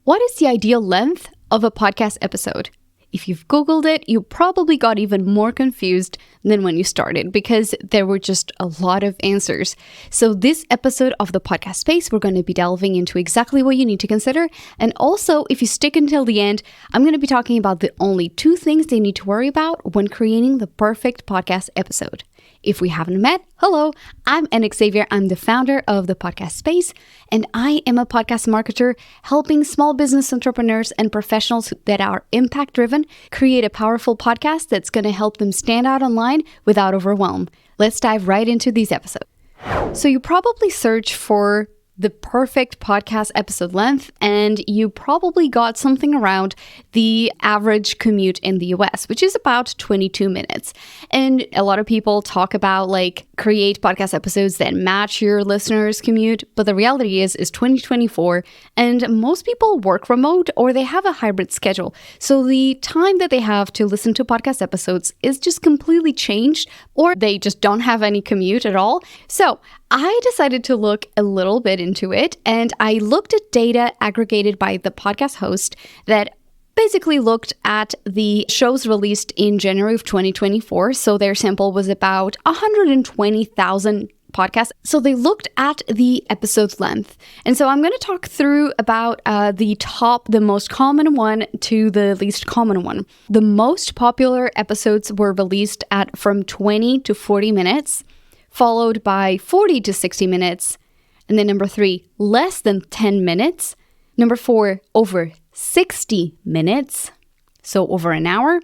What is the ideal length of a podcast episode? If you've Googled it, you probably got even more confused than when you started because there were just a lot of answers. So this episode of the podcast space, we're going to be delving into exactly what you need to consider. And also, if you stick until the end, I'm going to be talking about the only 2 things they need to worry about when creating the perfect podcast episode. If we haven't met, hello, I'm Anna Xavier. I'm the founder of the podcast space, and I am a podcast marketer helping small business entrepreneurs and professionals that are impact-driven create a powerful podcast that's going to help them stand out online without overwhelm. Let's dive right into these episodes. So you probably search for the perfect podcast episode length, and you probably got something around the average commute in the US, which is about 22 minutes. And a lot of people talk about create podcast episodes that match your listeners' commute, but the reality is 2024, and most people work remote or they have a hybrid schedule. So the time that they have to listen to podcast episodes is just completely changed, or they just don't have any commute at all. So I decided to look a little bit into it, and I looked at data aggregated by the podcast host that basically looked at the shows released in January of 2024. So their sample was about 120,000 podcasts. So they looked at the episode's length. And so I'm going to talk through about the most common one to the least common one. The most popular episodes were released at from 20 to 40 minutes. Followed by 40 to 60 minutes. And then number 3, less than 10 minutes. Number 4, over 60 minutes. So over an hour.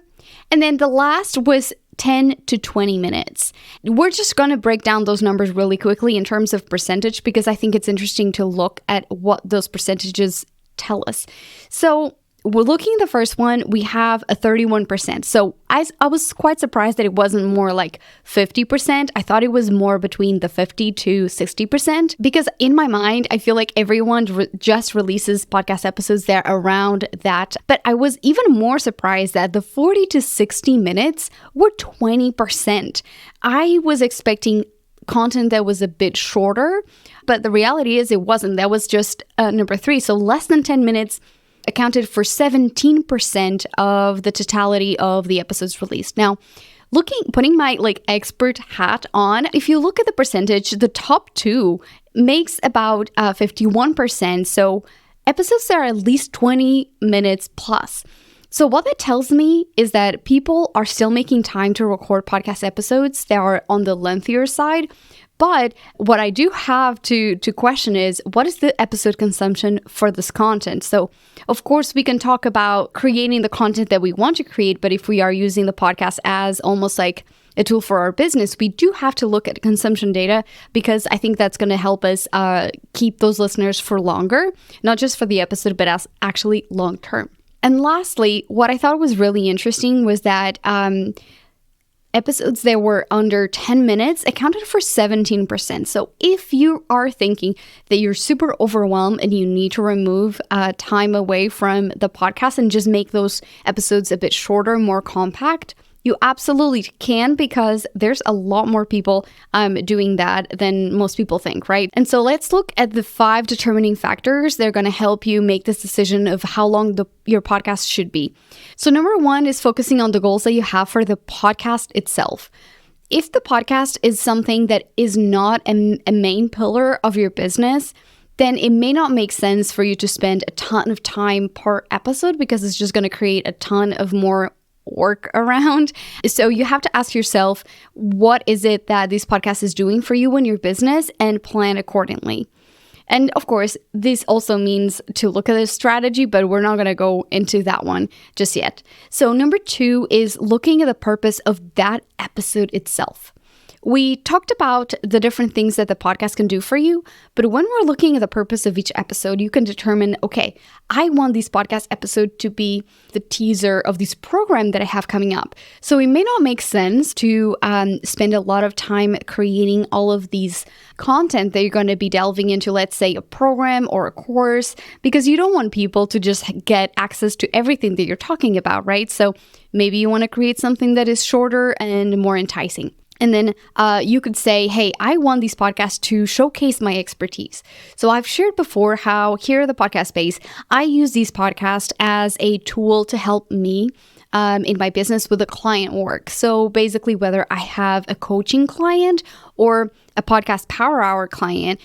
And then the last was 10 to 20 minutes. We're just going to break down those numbers really quickly in terms of percentage because I think it's interesting to look at what those percentages tell us. So we're looking at the first one, we have a 31%. So I was quite surprised that it wasn't more like 50%. I thought it was more between the 50 to 60% because in my mind, I feel like everyone just releases podcast episodes that are around that. But I was even more surprised that the 40 to 60 minutes were 20%. I was expecting content that was a bit shorter, but the reality is it wasn't. That was just number 3. So less than 10 minutes accounted for 17% of the totality of the episodes released. Now, putting my expert hat on, if you look at the percentage, the top 2 makes about 51%. So episodes that are at least 20 minutes plus. So what that tells me is that people are still making time to record podcast episodes that are on the lengthier side. But what I do have to question is, what is the episode consumption for this content? So, of course, we can talk about creating the content that we want to create, but if we are using the podcast as almost like a tool for our business, we do have to look at consumption data because I think that's going to help us keep those listeners for longer, not just for the episode, but as actually long term. And lastly, what I thought was really interesting was that episodes that were under 10 minutes accounted for 17%. So if you are thinking that you're super overwhelmed and you need to remove time away from the podcast and just make those episodes a bit shorter, more compact, you absolutely can because there's a lot more people doing that than most people think, right? And so let's look at the 5 determining factors that are going to help you make this decision of how long your podcast should be. So number 1 is focusing on the goals that you have for the podcast itself. If the podcast is something that is not a main pillar of your business, then it may not make sense for you to spend a ton of time per episode because it's just going to create a ton of more work around. So you have to ask yourself, what is it that this podcast is doing for you in your business and plan accordingly. And of course, this also means to look at a strategy, but we're not going to go into that one just yet. So number 2 is looking at the purpose of that episode itself. We talked about the different things that the podcast can do for you, but when we're looking at the purpose of each episode, you can determine, okay, I want this podcast episode to be the teaser of this program that I have coming up. So it may not make sense to spend a lot of time creating all of these content that you're going to be delving into, let's say a program or a course, because you don't want people to just get access to everything that you're talking about, right? So maybe you want to create something that is shorter and more enticing. And then you could say, hey, I want these podcasts to showcase my expertise. So I've shared before how here at the podcast space, I use these podcasts as a tool to help me in my business with the client work. So basically, whether I have a coaching client or a podcast power hour client,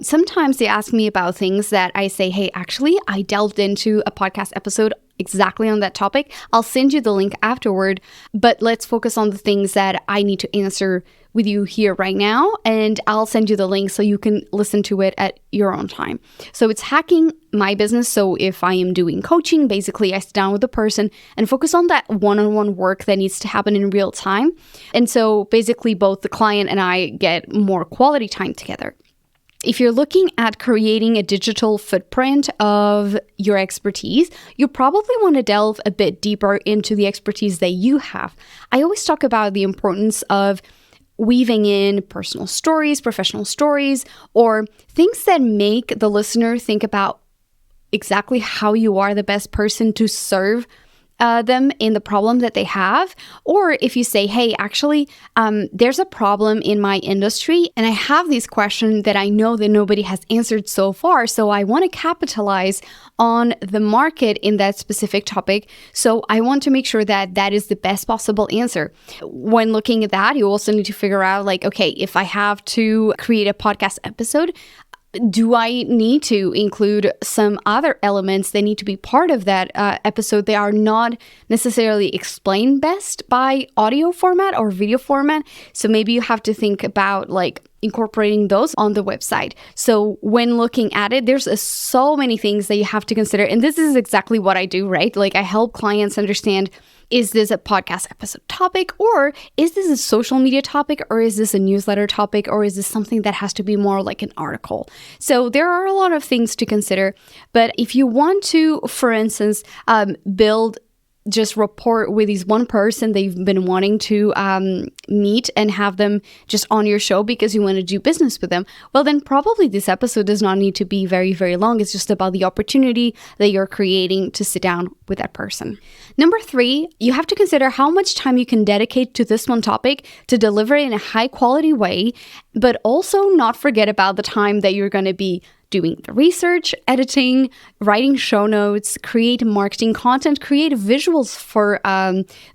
sometimes they ask me about things that I say, hey, actually, I delved into a podcast episode exactly on that topic. I'll send you the link afterward, but let's focus on the things that I need to answer with you here right now, and I'll send you the link so you can listen to it at your own time. So it's hacking my business. So if I am doing coaching, basically I sit down with the person and focus on that one-on-one work that needs to happen in real time. And so basically both the client and I get more quality time together. If you're looking at creating a digital footprint of your expertise, you probably want to delve a bit deeper into the expertise that you have. I always talk about the importance of weaving in personal stories, professional stories, or things that make the listener think about exactly how you are the best person to serve them in the problem that they have. Or if you say, hey, actually, there's a problem in my industry and I have these questions that I know that nobody has answered so far. So I want to capitalize on the market in that specific topic. So I want to make sure that that is the best possible answer. When looking at that, you also need to figure out like, okay, if I have to create a podcast episode, do I need to include some other elements that need to be part of that episode? They are not necessarily explained best by audio format or video format. So maybe you have to think about like incorporating those on the website. So when looking at it, there's so many things that you have to consider. And this is exactly what I do, right? Like I help clients understand, is this a podcast episode topic, or is this a social media topic, or is this a newsletter topic, or is this something that has to be more like an article? So there are a lot of things to consider. But if you want to, for instance, build just rapport with this one person that you've been wanting to meet and have them just on your show because you want to do business with them, well, then probably this episode does not need to be very, very long. It's just about the opportunity that you're creating to sit down with that person. Number 3, you have to consider how much time you can dedicate to this one topic to deliver it in a high quality way, but also not forget about the time that you're going to be doing the research, editing, writing show notes, create marketing content, create visuals for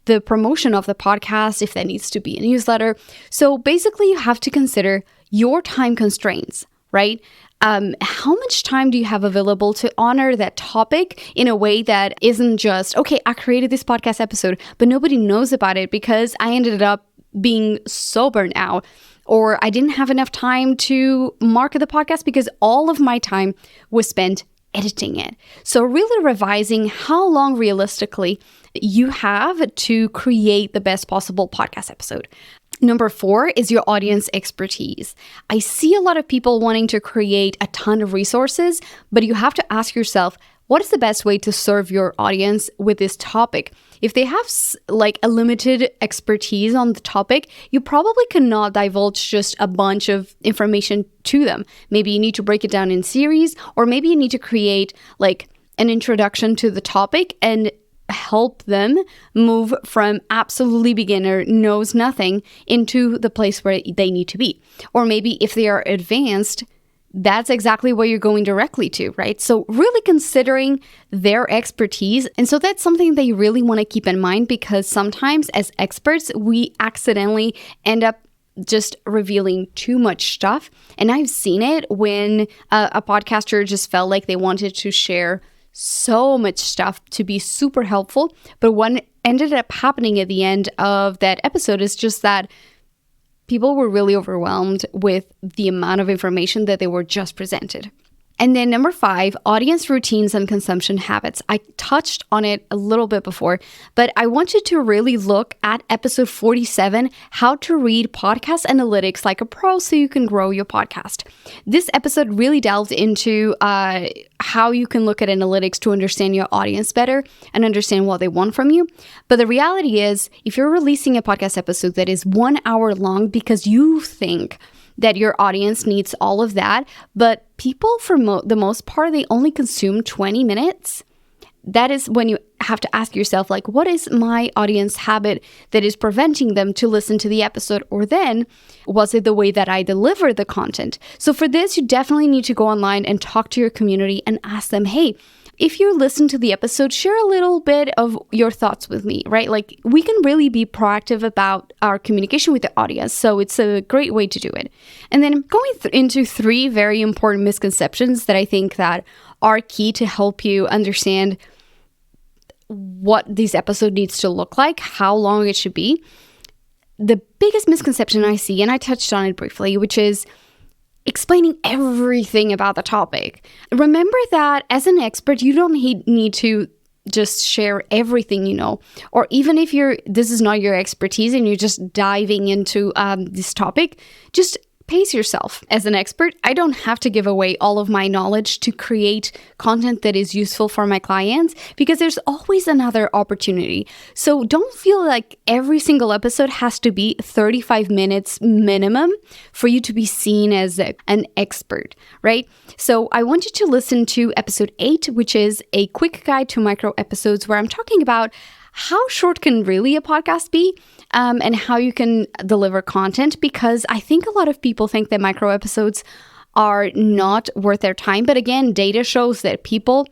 the promotion of the podcast, if that needs to be a newsletter. So basically, you have to consider your time constraints, right? How much time do you have available to honor that topic in a way that isn't just, okay, I created this podcast episode, but nobody knows about it because I ended up being so burnt out, or I didn't have enough time to market the podcast because all of my time was spent editing it. So really revising how long realistically you have to create the best possible podcast episode. Number 4 is your audience expertise. I see a lot of people wanting to create a ton of resources, but you have to ask yourself, what is the best way to serve your audience with this topic? If they have like a limited expertise on the topic, you probably cannot divulge just a bunch of information to them. Maybe you need to break it down in series, or maybe you need to create like an introduction to the topic and help them move from absolutely beginner, knows nothing, into the place where they need to be. Or maybe if they are advanced, that's exactly where you're going directly to, right? So really considering their expertise. And so that's something that you really want to keep in mind, because sometimes as experts, we accidentally end up just revealing too much stuff. And I've seen it when a podcaster just felt like they wanted to share so much stuff to be super helpful. But what ended up happening at the end of that episode is just that people were really overwhelmed with the amount of information that they were just presented. And then number 5, audience routines and consumption habits. I touched on it a little bit before, but I want you to really look at episode 47, how to read podcast analytics like a pro so you can grow your podcast. This episode really delved into how you can look at analytics to understand your audience better and understand what they want from you. But the reality is, if you're releasing a podcast episode that is 1 hour long because you think that your audience needs all of that, but people for the most part, they only consume 20 minutes. That is when you have to ask yourself, like, what is my audience habit that is preventing them to listen to the episode? Or then, was it the way that I deliver the content? So for this, you definitely need to go online and talk to your community and ask them, hey, if you listen to the episode, share a little bit of your thoughts with me, right? Like, we can really be proactive about our communication with the audience. So it's a great way to do it. And then going into 3 very important misconceptions that I think that are key to help you understand what this episode needs to look like, how long it should be. The biggest misconception I see, and I touched on it briefly, which is explaining everything about the topic. Remember that as an expert, you don't need to just share everything you know. Or even if this is not your expertise and you're just diving into this topic, just pace yourself. As an expert, I don't have to give away all of my knowledge to create content that is useful for my clients, because there's always another opportunity. So don't feel like every single episode has to be 35 minutes minimum for you to be seen as an expert, right? So I want you to listen to episode 8, which is a quick guide to micro episodes, where I'm talking about how short can really a podcast be, and how you can deliver content, because I think a lot of people think that micro episodes are not worth their time. But again, data shows that people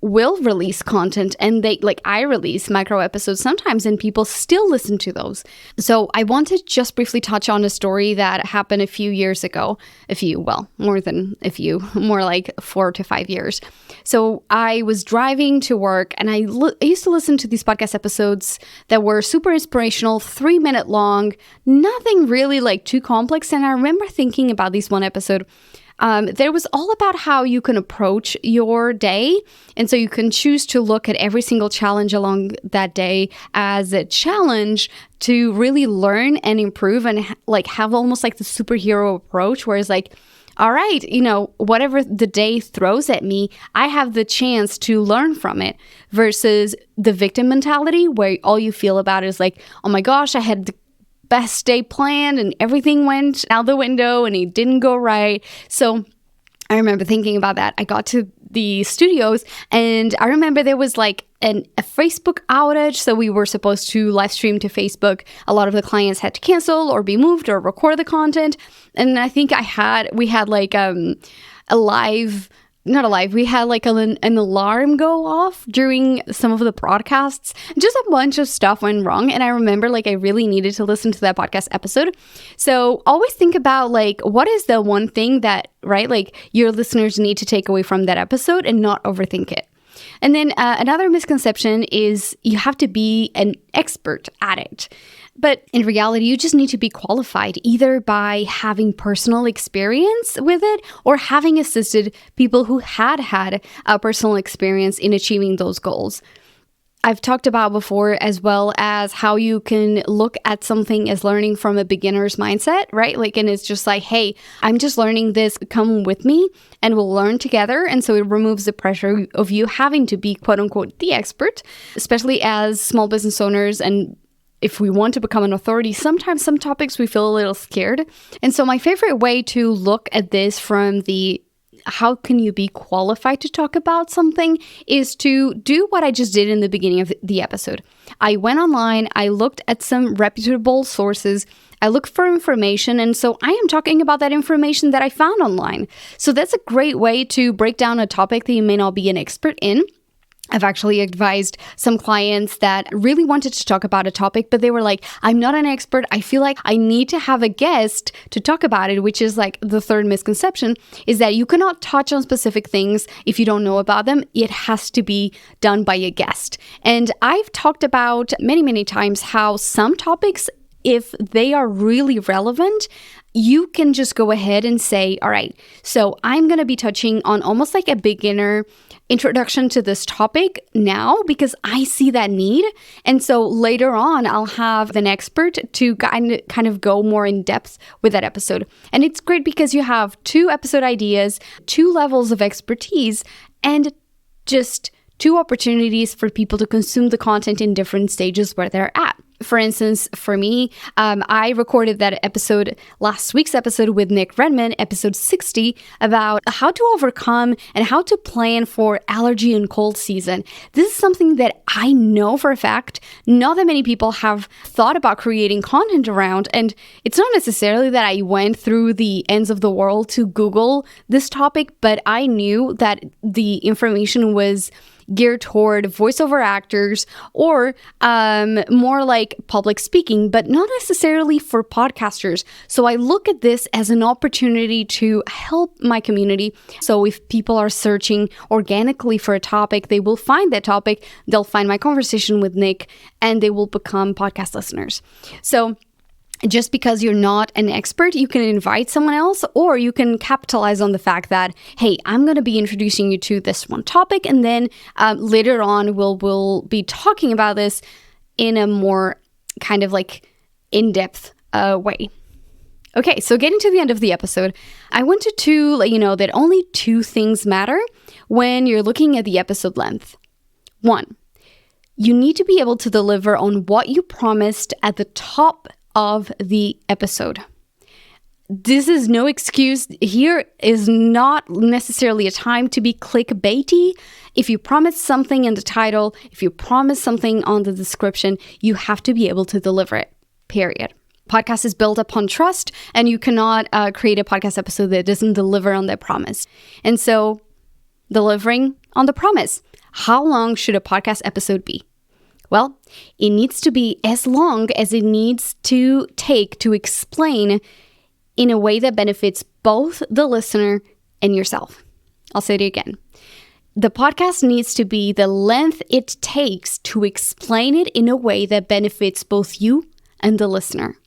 will release content, and I release micro episodes sometimes and people still listen to those. So I want to just briefly touch on a story that happened a few years ago. More than a few, more like 4 to 5 years. So I was driving to work, and I used to listen to these podcast episodes that were super inspirational, 3-minute long, nothing really like too complex. And I remember thinking about this one episode. There was all about how you can approach your day. And so you can choose to look at every single challenge along that day as a challenge to really learn and improve, and have almost like the superhero approach, where it's like, all right, whatever the day throws at me, I have the chance to learn from it, versus the victim mentality, where all you feel about is like, oh my gosh, I had the best day planned and everything went out the window and it didn't go right. So I remember thinking about that. I got to the studios, and I remember there was like a Facebook outage. So we were supposed to live stream to Facebook. A lot of the clients had to cancel or be moved or record the content. And I think we had like we had like an alarm go off during some of the broadcasts. Just a bunch of stuff went wrong. And I remember I really needed to listen to that podcast episode. So always think about what is the one thing that, your listeners need to take away from that episode, and not overthink it. And then another misconception is you have to be an expert at it. But in reality, you just need to be qualified, either by having personal experience with it or having assisted people who had a personal experience in achieving those goals. I've talked about before, as well as how you can look at something as learning from a beginner's mindset, right? And it's just like, hey, I'm just learning this, come with me and we'll learn together. And so it removes the pressure of you having to be quote unquote the expert, especially as small business owners. And if we want to become an authority, sometimes some topics we feel a little scared. And so my favorite way to look at this from the how can you be qualified to talk about something is to do what I just did in the beginning of the episode. I went online, I looked at some reputable sources, I looked for information, and so I am talking about that information that I found online. So that's a great way to break down a topic that you may not be an expert in. I've actually advised some clients that really wanted to talk about a topic, but they were like, I'm not an expert. I feel like I need to have a guest to talk about it, which is the third misconception, is that you cannot touch on specific things if you don't know about them. It has to be done by a guest. And I've talked about many, many times how some topics, if they are really relevant, you can just go ahead and say, all right, so I'm going to be touching on almost like a beginner introduction to this topic now because I see that need. And so later on, I'll have an expert to kind of go more in depth with that episode. And it's great because you have 2 episode ideas, 2 levels of expertise, and just 2 opportunities for people to consume the content in different stages where they're at. For instance, for me, I recorded that episode, last week's episode with Nick Redman, episode 60, about how to overcome and how to plan for allergy and cold season. This is something that I know for a fact not that many people have thought about creating content around. And it's not necessarily that I went through the ends of the world to Google this topic, but I knew that the information was geared toward voiceover actors or more like public speaking, but not necessarily for podcasters. So I look at this as an opportunity to help my community. So if people are searching organically for a topic, they will find that topic, they'll find my conversation with Nick, and they will become podcast listeners. So just because you're not an expert, you can invite someone else, or you can capitalize on the fact that, hey, I'm going to be introducing you to this one topic, and then later on we'll be talking about this in a more kind of like in-depth way. Okay, so getting to the end of the episode, I wanted to let you know that only two things matter when you're looking at the episode length. One, you need to be able to deliver on what you promised at the top of the episode. This is no excuse. Here is not necessarily a time to be clickbaity. If you promise something in the title, if you promise something on the description, you have to be able to deliver it, period. Podcast is built upon trust, and you cannot create a podcast episode that doesn't deliver on that promise. And so, delivering on the promise. How long should a podcast episode be? Well, it needs to be as long as it needs to take to explain in a way that benefits both the listener and yourself. I'll say it again. The podcast needs to be the length it takes to explain it in a way that benefits both you and the listener.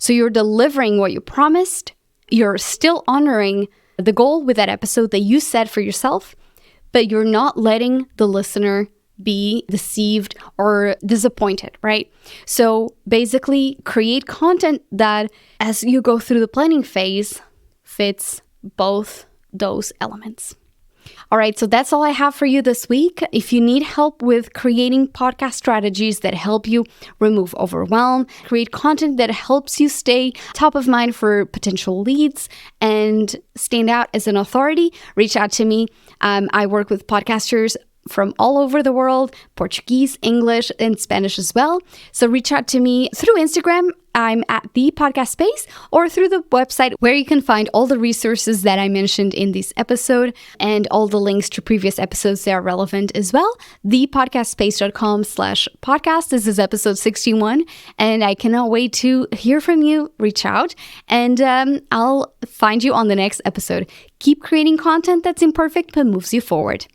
So you're delivering what you promised, you're still honoring the goal with that episode that you set for yourself, but you're not letting the listener be deceived or disappointed, right? So basically create content that as you go through the planning phase fits both those elements. All right, so that's all I have for you this week. If you need help with creating podcast strategies that help you remove overwhelm, create content that helps you stay top of mind for potential leads and stand out as an authority, reach out to me. I work with podcasters from all over the world, Portuguese, English, and Spanish as well. So reach out to me through Instagram. I'm at The Podcast Space, or through the website where you can find all the resources that I mentioned in this episode and all the links to previous episodes that are relevant as well. thepodcastspace.com/podcast. This is episode 61, and I cannot wait to hear from you. Reach out, and I'll find you on the next episode. Keep creating content that's imperfect but moves you forward.